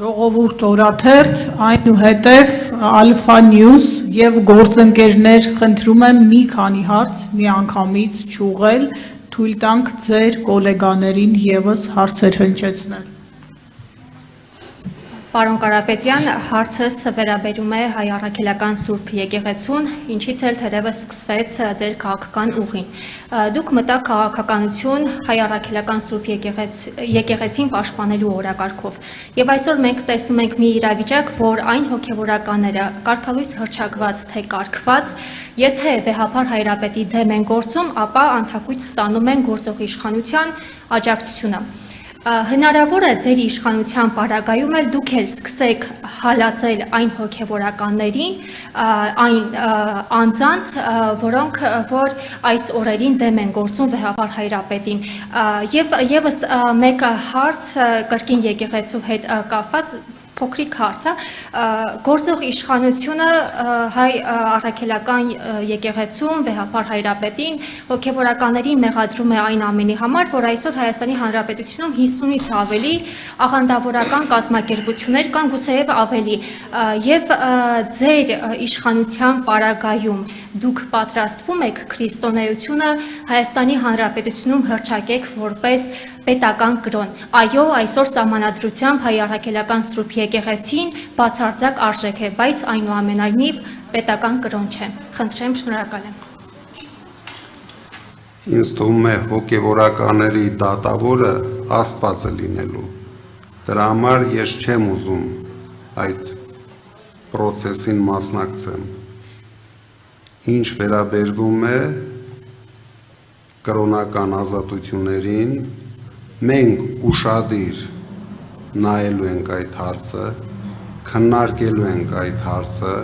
Ժողովուրդ օրաթերթ, այնուհետև Alpha News եւ գործընկերներ խնդրում եմ մի քանի հարց միանգամից չուղղել, թույլ տանք ձեր գոլեգաներին եւս հարցեր հնչեցնել։ Պարոն Կարապետյան, հարցս վերաբերում է Հայ Առաքելական Սուրբ Եկեղեցուն, ինչից էլ թերևս սկսվեց ձեր քաղաքական ուղին։ Դուք մտաք քաղաքականություն Հայ Առաքելական Սուրբ Եկեղեցին պաշտպանելու օրակարգով։ Եվ այսօր մենք տեսնում ենք մի իրավիճակ, որ այն հոգևորականները կարգալույց հռչակված թե կարգված, եթե վեհապար հայրապետի դեմ են գործում, ապա անթակույց ստանում են գործող իշխանության աջակցությունը։ Հնարավոր է ձեր իշխանության պարագայում էլ դուք էլ սկսեք հալածել այն հոգևորականներին, այն անձանց, որոնք որ այս օրերին դեմ են գործում վեհապար հայրապետին։ Եվ եւս մեկ հարց կրկին եկեղեցու հետ կապված փոքրիկ հարց է, գործող իշխանությունը Հայ Առաքելական եկեղեցում վեհապար հայրապետին հոգևորականներին մեղադրում է այն ամենի համար, որ այսօր Հայաստանի Հանրապետությունում 50-ից ավելի աղանդավորական կազմակերպություններ կան, գուցեև ավելի, եւ ձեր իշխանության պարագայում դուք պատրաստվում եք քրիստոնեությունը Հայաստանի Հանրապետությունում հռչակեք որպես պետական կրոն։ Այո, այսօր սահմանադրությամբ Հայ Առաքելական Սուրբ Եկեղեցին բացարձակ արժեք է, բայց այնուամենայնիվ պետական կրոն չէ։ Խնդրեմ, շնորհակալ եմ։ Ինձ թվում է հոգևորականների դատավորը Աստված է լինելու։ Դրա համար ես չեմ ուզում այդ process-ին մասնակցեմ։ Ինչ վերաբերվում է կրոնական ազատություններին, մենք ուշադիր նայելու ենք այդ հարցը, քննարկելու ենք այդ հարցը,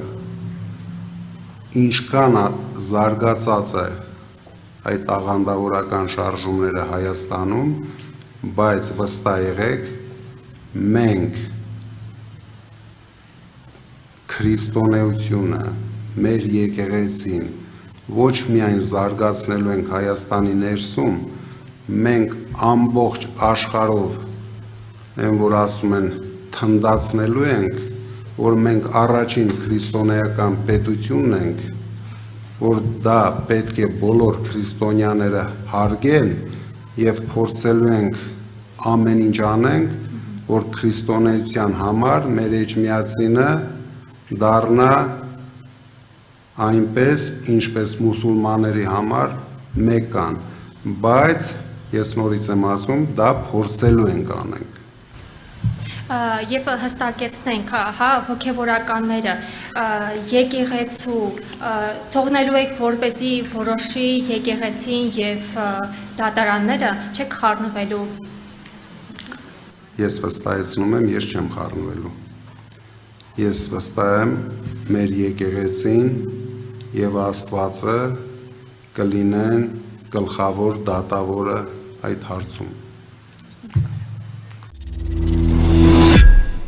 ինչքան զարգացած է այդ աղանդավորական շարժումները Հայաստանում, բայց վստահ եղեք, մենք քրիստոնեությունը, մեր եկեղեցին ոչ միայն զարգացնելու ենք Հայաստանի ներսում, մենք ամբողջ աշխարհով են որ ասում են թնդացնելու ենք, որ մենք առաջին քրիստոնեական պետությունն ենք, որ դա պետք է բոլոր քրիստոնյաները հարգեն եւ փորձելու ենք ամեն ինչ անենք, որ քրիստոնեության համար մեր էջմիածինը դառնա այնպես, ինչպես մուսուլմանների համար մեկան, բայց ես նորից եմ ասում, դա փորձելու ենք անենք։ Եվ հստակեցնենք, հա, հոգևորականները եկեղեցու թողնելու եք, որպեսզի որոշի եկեղեցին եւ դատարանները չեք խառնվելու։ Ես վստահեցնում եմ, ես չեմ խառնվելու։ Ես վստահ եմ մեր եկեղեցին եւ Աստվածը կլինեն գլխավոր դատավորը այդ հարցում։